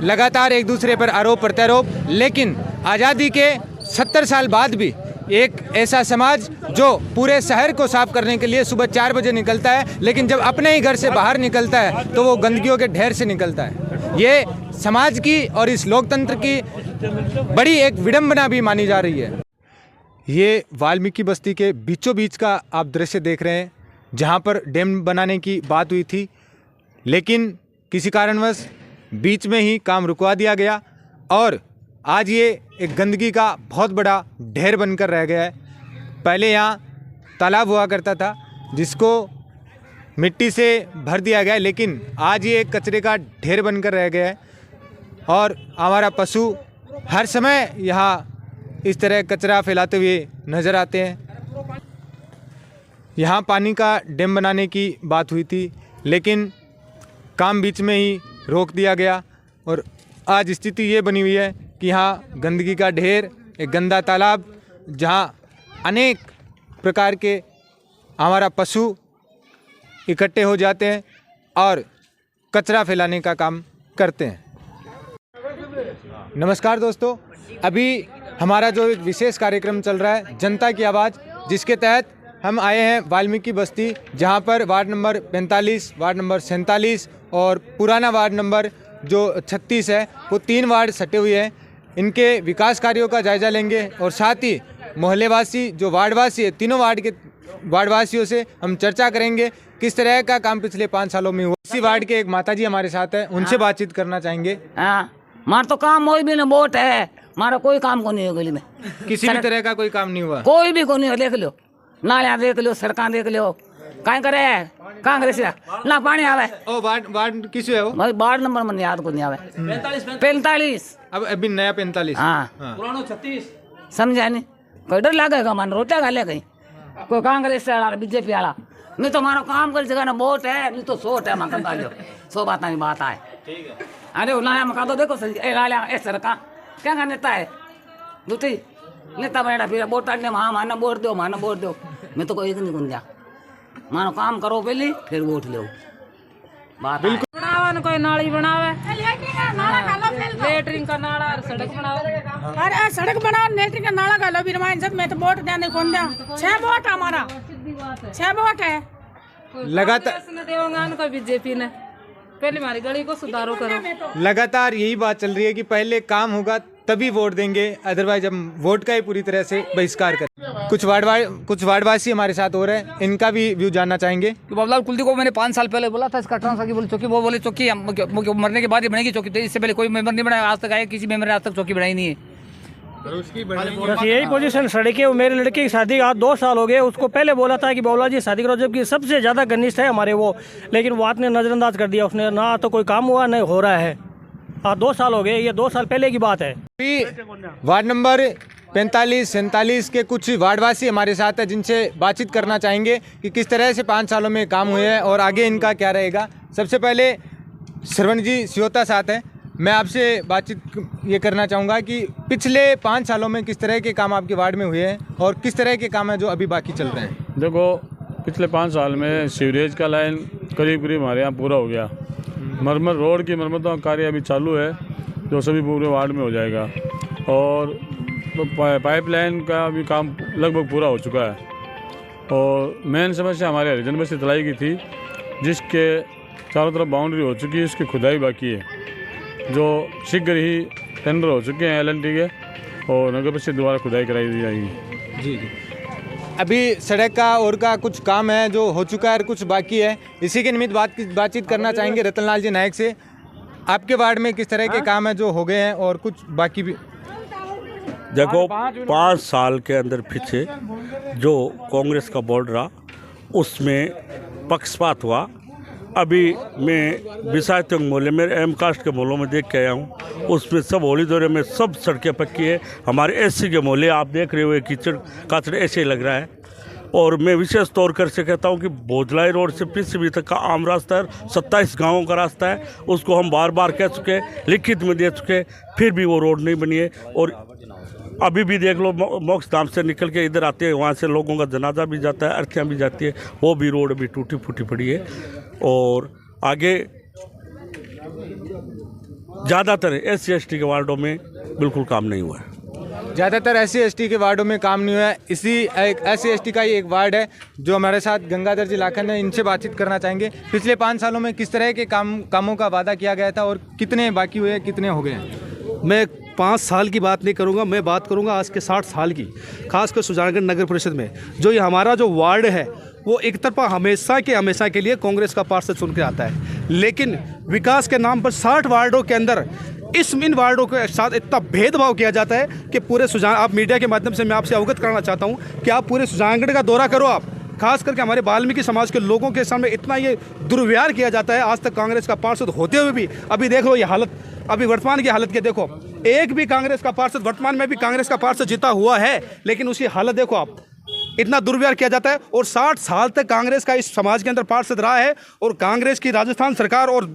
लगातार एक दूसरे पर आरोप प्रत्यारोप, लेकिन आज़ादी के 70 साल बाद भी एक ऐसा समाज जो पूरे शहर को साफ करने के लिए सुबह 4 बजे निकलता है, लेकिन जब अपने ही घर से बाहर निकलता है तो वो गंदगियों के ढेर से निकलता है। ये समाज की और इस लोकतंत्र की बड़ी एक विडंबना भी मानी जा रही है। ये वाल्मीकि बस्ती के बीचों बीच का आप दृश्य देख रहे हैं, जहाँ पर डैम बनाने की बात हुई थी, लेकिन किसी कारणवश बीच में ही काम रुकवा दिया गया और आज ये एक गंदगी का बहुत बड़ा ढेर बनकर रह गया है। पहले यहाँ तालाब हुआ करता था जिसको मिट्टी से भर दिया गया, लेकिन आज ये एक कचरे का ढेर बनकर रह गया है और हमारा पशु हर समय यहाँ इस तरह कचरा फैलाते हुए नज़र आते हैं। यहाँ पानी का डैम बनाने की बात हुई थी, लेकिन काम बीच में ही रोक दिया गया और आज स्थिति ये बनी हुई है कि यहाँ गंदगी का ढेर, एक गंदा तालाब जहाँ अनेक प्रकार के हमारा पशु इकट्ठे हो जाते हैं और कचरा फैलाने का काम करते हैं। नमस्कार दोस्तों, अभी हमारा जो एक विशेष कार्यक्रम चल रहा है जनता की आवाज़, जिसके तहत हम आए हैं वाल्मीकि बस्ती, जहां पर वार्ड नंबर 45, वार्ड नंबर 47 और पुराना वार्ड नंबर जो 36 है, वो 3 वार्ड सटे हुए हैं। इनके विकास कार्यों का जायज़ा लेंगे और साथ ही मोहल्लेवासी जो वार्डवासी है, तीनों वार्ड के वार्डवासियों से हम चर्चा करेंगे किस तरह का काम पिछले 5 सालों में हुआ। इसी वार्ड के एक माताजी हमारे साथ है, उनसे बातचीत करना चाहेंगे। मार तो काम कोई भी नहीं, वोट है मारा, कोई काम को नहीं है गली में, किसी भी तरह का कोई काम नहीं हुआ, कोई भी को नहीं है। देख लो नालियाँ देख लो, सड़क देख लो, कहीं करे कांग्रेस ना पानी आवे। ओ वार्ड किस है वो? भाई वार्ड नंबर मन याद को नहीं आवे। 45 अब अभी नया 45। हाँ पुराना 36 समझा नहीं, कोई डर लगेगा मन रोटे गाले कहीं कोई कांग्रेस वाला बीजेपी वाला नहीं तो मारो काम कर जगह ना वोट है, नहीं तो सोट है मकान डालो 100 बात नहीं बात है। अरे नालिया मका दो देखो सही नालिया ए सड़क क्या का नेता है दूती नेता बैठा फिर वोट डालने हाँ माना वोट दो, माना वोट दो, मैं तो कोई नहीं गुन जा मानो काम करो पहले फिर वोट लो। बात बिल्कुल बनावा न कोई नाली बनावे, लेटरिन का नाला और सड़क बनावे। अरे सड़क बनाओ, लेटरिन का नाला का लो भी रमान सब, मैं तो वोट देने कौन दे 6 वोट हमारा 6 वोट है। लगातार देवंगा न कोई बीजेपी ने, पहले हमारी गली को सुधारो करो। लगातार यही बात चल रही है कि पहले काम होगा तभी वोट देंगे, अदरवाइज हम वोट का ही पूरी तरह से बहिष्कार करें। कुछ वार्डवासी हमारे साथ हो रहे हैं, इनका भी व्यू जानना चाहेंगे। कि बाबूलाल कुलदी को मैंने 5 साल पहले बोला था इसका ट्रांसफर की बोली चौकी, वो बोले चौकी मरने के बाद ही बनेगी चौकी, तो इससे पहले कोई मेंबर नहीं बनाया आज तक, आए किसी मेंबर ने आज तक चौकी बनाई नहीं है। बस यही पोजीशन सड़के, मेरे लड़के की शादी आज 2 साल हो गए, उसको पहले बोला था कि बाबूलाल जी शादी करो, जबकि सबसे ज़्यादा घनिष्ठ है हमारे वो, लेकिन बात ने नज़रअंदाज कर दिया उसने, ना तो कोई काम हुआ नहीं हो रहा है। हाँ 2 साल हो गए, ये 2 साल पहले की बात है। वार्ड नंबर 45, 47 के कुछ वार्डवासी हमारे साथ है, जिनसे बातचीत करना चाहेंगे कि किस तरह से 5 सालों में काम हुए हैं और आगे इनका क्या रहेगा। सबसे पहले श्रवण जी सियोता साथ हैं, मैं आपसे बातचीत ये करना चाहूँगा कि पिछले 5 सालों में किस तरह के काम आपके वार्ड में हुए हैं और किस तरह के काम हैं जो अभी बाकी चल रहे हैं। देखो पिछले 5 साल में सीवरेज का लाइन करीब हमारे यहाँ पूरा हो गया, मरम्मत रोड की मरम्मतों का कार्य अभी चालू है जो सभी पूरे वार्ड में हो जाएगा, और पाइपलाइन का भी काम लगभग पूरा हो चुका है। और मेन समस्या हमारे हरिजन में से तलाई की थी, जिसके चारों तरफ बाउंड्री हो चुकी है, उसकी खुदाई बाकी है, जो शीघ्र ही टेंडर हो चुके हैं LNT के, और नगर परिषद द्वारा खुदाई कराई दी जाएगी। जी जी, अभी सड़क का और का कुछ काम है जो हो चुका है और कुछ बाकी है, इसी के निमित्त बातचीत करना चाहेंगे रतनलाल जी नायक से। आपके वार्ड में किस तरह के काम है जो हो गए हैं और कुछ बाकी भी? देखो 5 साल के अंदर पीछे जो कांग्रेस का बोर्ड रहा उसमें पक्षपात हुआ। अभी मैं बिसायतंग मोहल्ले में एम कास्ट के मोहल्लों में देख के आया हूँ, उसमें सब होली दौरे में सब सड़कें पक्की है। हमारे SC के मोहल्ले आप देख रहे हो कीचड़ काचड़ ऐसे ही लग रहा है। और मैं विशेष तौर कर से कहता हूँ कि भोजलाई रोड से पृथ्वी तक का आम रास्ता है, 27 गाँवों का रास्ता है, उसको हम बार बार कह चुके, लिखित में दे चुके, फिर भी वो रोड नहीं बनी है। और अभी भी देख लो मोक्ष धाम से निकल के इधर आते हैं, वहाँ से लोगों का जनाजा भी जाता है, अर्थियाँ भी जाती है, वो भी रोड अभी टूटी फूटी पड़ी है। और आगे ज़्यादातर SC/ST के वार्डों में बिल्कुल काम नहीं हुआ है। ज़्यादातर SC/ST के वार्डों में काम नहीं हुआ है। इसी एक SC/ST का ही एक वार्ड है जो हमारे साथ गंगाधर जी लाखन है, इनसे बातचीत करना चाहेंगे। पिछले 5 सालों में किस तरह के कामों का वादा किया गया था और कितने बाकी हुए, कितने हो गए हैं? मैं 5 साल की बात नहीं करूंगा, मैं बात करूंगा आज के 60 साल की। खासकर सुजानगढ़ नगर परिषद में जो ये हमारा जो वार्ड है वो एक तरफा हमेशा के लिए कांग्रेस का पार्षद चुन के आता है, लेकिन विकास के नाम पर 60 वार्डों के अंदर इन वार्डों के साथ इतना भेदभाव किया जाता है कि पूरे आप मीडिया के माध्यम से मैं आपसे अवगत कराना चाहता हूँ कि आप पूरे सुजानगढ़ का दौरा करो। आप खास करके हमारे वाल्मीकि समाज के लोगों के सामने इतना ये दुर्व्यवहार किया जाता है आज तक कांग्रेस का पार्षद होते हुए भी। अभी देख लो ये हालत, अभी वर्तमान की हालत के देखो, एक भी कांग्रेस का पार्षद वर्तमान में भी कांग्रेस का पार्षद जीता हुआ है, लेकिन उसकी हालत देखो आप, इतना दुर्व्यवहार किया जाता है। और 60 साल तक कांग्रेस का इस समाज के अंदर पार्षद रहा है और कांग्रेस की राजस्थान सरकार और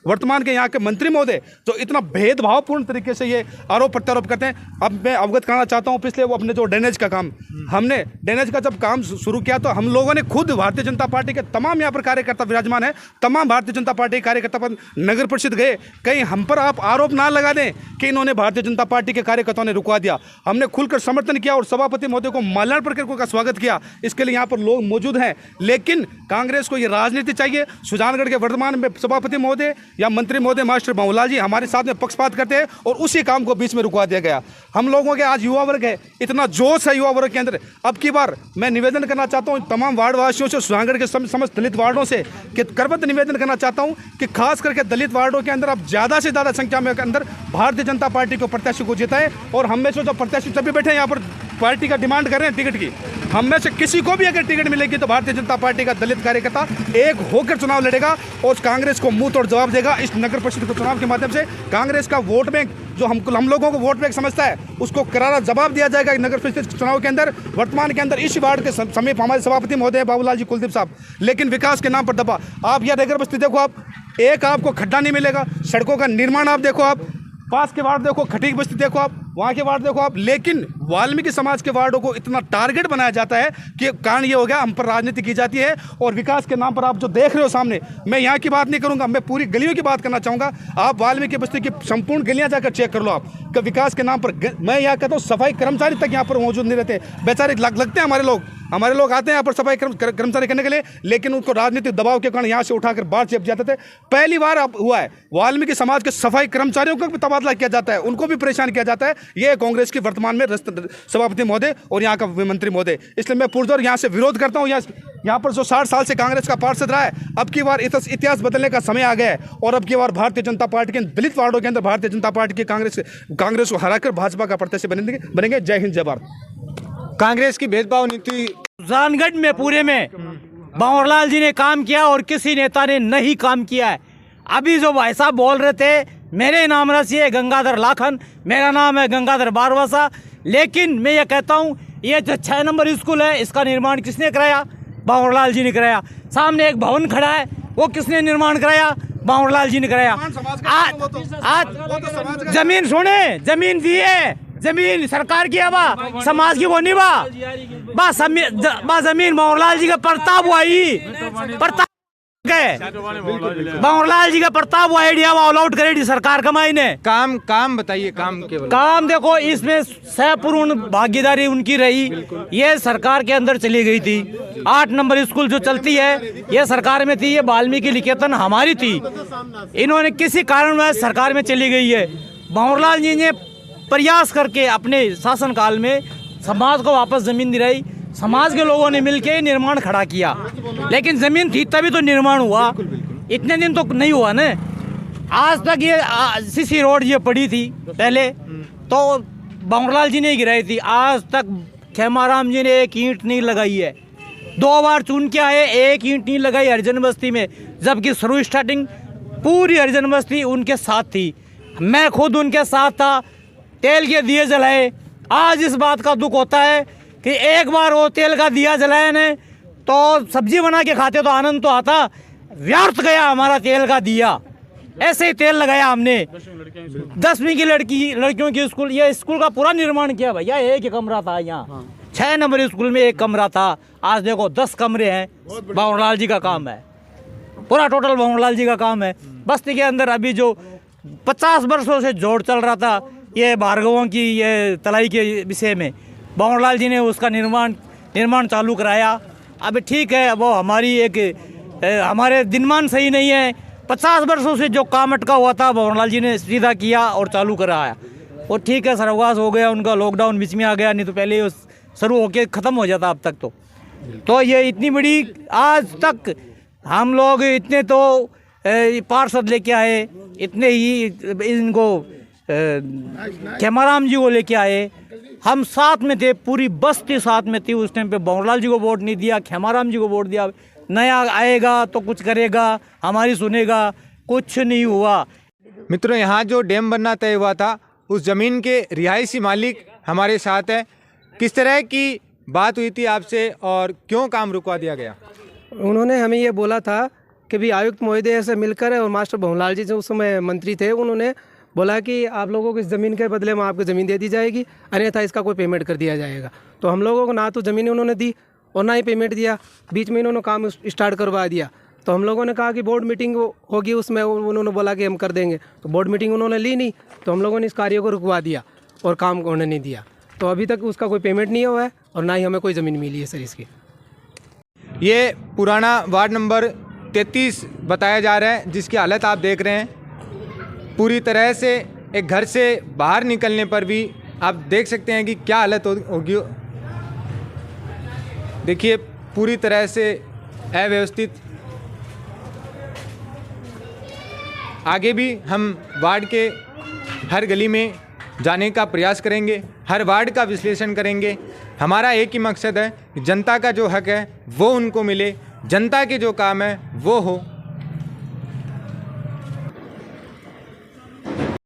वर्तमान के यहाँ के मंत्री महोदय जो इतना भेदभावपूर्ण तरीके से ये आरोप प्रत्यारोप करते हैं। अब मैं अवगत कराना चाहता हूँ, पिछले वो अपने जो ड्रेनेज का काम, हमने ड्रेनेज का जब काम शुरू किया तो हम लोगों ने खुद भारतीय जनता पार्टी के तमाम यहाँ पर कार्यकर्ता विराजमान है, तमाम भारतीय जनता पार्टी के कार्यकर्ता पर नगर परिषद गए। कहीं हम पर आप आरोप ना लगा दें कि इन्होंने भारतीय जनता पार्टी के कार्यकर्ताओं ने रुकवा दिया। हमने खुलकर समर्थन किया और सभापति महोदय को माल्यार्पण करके उनका स्वागत किया। इसके लिए यहाँ पर लोग मौजूद हैं, लेकिन कांग्रेस को ये राजनीति चाहिए। सुजानगढ़ के वर्तमान में सभापति महोदय या मंत्री महोदय मास्टर बाबूलाल जी हमारे साथ में पक्षपात करते हैं और उसी काम को बीच में रुकवा दिया गया। हम लोगों के आज युवा वर्ग है, इतना जोश है युवा वर्ग के अंदर। अब की बार मैं निवेदन करना चाहता हूँ तमाम वार्ड वासियों से, सुजानगढ़ के समस्त दलित वार्डों से कि करबद्ध निवेदन करना चाहता हूँ कि खास करके दलित वार्डों के अंदर अब ज़्यादा से ज़्यादा संख्या में अंदर भारतीय जनता पार्टी को प्रत्याशी को जिताएं। और हम में से जो प्रत्याशी सभी बैठे हैं यहाँ पर पार्टी का डिमांड कर रहे हैं टिकट की, हम में से किसी को भी अगर टिकट मिलेगी तो भारतीय जनता पार्टी का दलित कार्यकर्ता एक होकर चुनाव लड़ेगा और कांग्रेस को मुंह तोड़ जवाब देगा। इस नगर परिषद के चुनाव के माध्यम से कांग्रेस का वोट बैंक जो हम लोगों को वोट बैंक समझता है उसको करारा जवाब दिया जाएगा नगर परिषद चुनाव के अंदर। वर्तमान के अंदर इस वार्ड के समीप हमारे सभापति महोदय बाबूलाल जी कुलदीप साहब, लेकिन विकास के नाम पर दबा। आप यह नगर बस्ती देखो, आप एक आपको खड्डा नहीं मिलेगा, सड़कों का निर्माण आप देखो, आप पास के वार्ड देखो, खटीक बस्ती देखो, आप वहाँ के वार्ड देखो आप, लेकिन वाल्मीकि समाज के वार्डों को इतना टारगेट बनाया जाता है कि कारण ये हो गया हम पर राजनीति की जाती है। और विकास के नाम पर आप जो देख रहे हो सामने, मैं यहाँ की बात नहीं करूँगा, मैं पूरी गलियों की बात करना चाहूँगा। आप वाल्मीकि बस्ती की संपूर्ण गलियाँ जाकर चेक कर लो आप कि विकास के नाम पर मैं यहाँ कहता हूँ सफाई कर्मचारी तक यहाँ पर मौजूद नहीं रहते, बेचारे लगते हैं हमारे लोग आते हैं यहाँ पर सफाई कर्मचारी करने के लिए, लेकिन उनको राजनीतिक दबाव के कारण यहाँ से उठाकर बाहर चेप जाते थे। पहली बार अब हुआ है वाल्मीकि समाज के सफाई कर्मचारियों का भी तबादला किया जाता है, उनको भी परेशान किया जाता है। ये कांग्रेस की वर्तमान में सभापति महोदय और यहाँ का मंत्री महोदय, इसलिए मैं पुरजोर यहाँ से विरोध करता हूँ। यहाँ पर जो 60 साल से कांग्रेस का पार्षद रहा है, अब की बार इतिहास बदलने का समय आ गया है और अब की बार भारतीय जनता पार्टी के दलित वार्डों के अंदर भारतीय जनता पार्टी की कांग्रेस को हराकर भाजपा का प्रत्याशी बनेंगे। जय हिंद, जय भारत। कांग्रेस की भेदभाव नीति सुजानगढ़ में पूरे में बाबूलाल जी ने काम किया और किसी नेता ने नहीं काम किया है। अभी जो भाई साहब बोल रहे थे मेरे नाम रसी है गंगाधर लाखन, मेरा नाम है गंगाधर बारवासा, लेकिन मैं ये कहता हूँ ये जो 6 नंबर स्कूल है इसका निर्माण किसने कराया? बाबूलाल जी ने कराया। सामने एक भवन खड़ा है, वो किसने निर्माण कराया? बाबूलाल जी ने कराया। आज जमीन सुने, जमीन दी है, जमीन सरकार की है, बा समाज की वो नहीं बा जमीन बाबूलाल जी का प्रताप हुआ ही बाबूलाल जी का प्रताप हुआ आइडिया ऑल आउट करेगी सरकार कमाई ने। काम बताइए, काम देखो इसमें सहपूर्ण भागीदारी उनकी रही। ये सरकार के अंदर चली गई थी। 8 नंबर स्कूल जो चलती है ये सरकार में थी, ये वाल्मीकि निकेतन हमारी थी, इन्होंने किसी कारणवश सरकार में चली गई है। बाबूलाल जी ने प्रयास करके अपने शासनकाल में समाज को वापस जमीन दिलाई, समाज के लोगों ने मिलकर निर्माण खड़ा किया, लेकिन जमीन थी तभी तो निर्माण हुआ, इतने दिन तो नहीं हुआ ना। आज तक ये सीसी रोड ये पड़ी थी, पहले तो बाबूलाल जी ने गिराई थी, आज तक खेमाराम जी ने एक ईंट नहीं लगाई है। 2 बार चुन के आए, एक ईंट नहीं लगाई हरिजन बस्ती में, जबकि शुरू स्टार्टिंग पूरी हरिजन बस्ती उनके साथ थी, मैं खुद उनके साथ था। तेल के दिए जलाए, आज इस बात का दुख होता है कि एक बार वो तेल का दिया जलाया ने तो सब्जी बना के खाते तो आनंद तो आता, व्यर्थ गया हमारा तेल का दिया। ऐसे ही तेल लगाया हमने। 10वीं की लड़कियों की स्कूल, ये स्कूल का पूरा निर्माण किया भैया, एक ही कमरा था यहाँ। 6 नंबर स्कूल में 1 कमरा था, आज देखो 10 कमरे हैं। बाबूलाल जी का काम है, पूरा टोटल बाबूलाल जी का काम है। बस्ती के अंदर अभी जो 50 वर्षों से जोड़ चल रहा था ये भार्गवों की ये तलाई के विषय में। भंवरलाल जी ने उसका निर्माण चालू कराया। अब ठीक है, वो हमारी हमारे दिनमान सही नहीं है। 50 वर्षों से जो काम अटका हुआ था भंवरलाल जी ने सीधा किया और चालू कराया। और ठीक है, सर्वनाश हो गया उनका, लॉकडाउन बीच में आ गया, नहीं तो पहले ही शुरू होके ख़त्म हो जाता अब तक। तो ये इतनी बड़ी आज तक हम लोग इतने तो पार्षद लेके आए, इतने ही इनको खेमाराम जी को लेके आए, हम साथ में थे, पूरी बस्ती साथ में थी उस टाइम पे। भंवरलाल जी को वोट नहीं दिया, खेमाराम जी को वोट दिया। नया आएगा तो कुछ करेगा, हमारी सुनेगा, कुछ नहीं हुआ। मित्रों, यहाँ जो डैम बनना तय हुआ था उस ज़मीन के रिहायशी मालिक हमारे साथ है। किस तरह की बात हुई थी आपसे और क्यों काम रुकवा दिया गया? उन्होंने हमें ये बोला था कि भी आयुक्त महोदय से मिलकर और मास्टर भंवरलाल जी जो उस समय मंत्री थे, उन्होंने बोला कि आप लोगों को इस ज़मीन के बदले में आपको ज़मीन दे दी जाएगी, अन्यथा इसका कोई पेमेंट कर दिया जाएगा। तो हम लोगों को ना तो ज़मीन उन्होंने दी और ना ही पेमेंट दिया, बीच में इन्होंने काम स्टार्ट करवा दिया। तो हम लोगों ने कहा कि बोर्ड मीटिंग होगी, उसमें उन्होंने बोला कि हम कर देंगे। तो बोर्ड मीटिंग उन्होंने ली नहीं, तो हम लोगों ने इस कार्य को रुकवा दिया और काम उन्होंने नहीं दिया। तो अभी तक उसका कोई पेमेंट नहीं हुआ है और ना ही हमें कोई ज़मीन मिली है सर इसकी। ये पुराना वार्ड नंबर 33 बताया जा रहा है, जिसकी हालत आप देख रहे हैं। पूरी तरह से एक घर से बाहर निकलने पर भी आप देख सकते हैं कि क्या हालत होगी। देखिए, पूरी तरह से अव्यवस्थित। आगे भी हम वार्ड के हर गली में जाने का प्रयास करेंगे, हर वार्ड का विश्लेषण करेंगे। हमारा एक ही मकसद है कि जनता का जो हक है वो उनको मिले, जनता के जो काम है वो हो।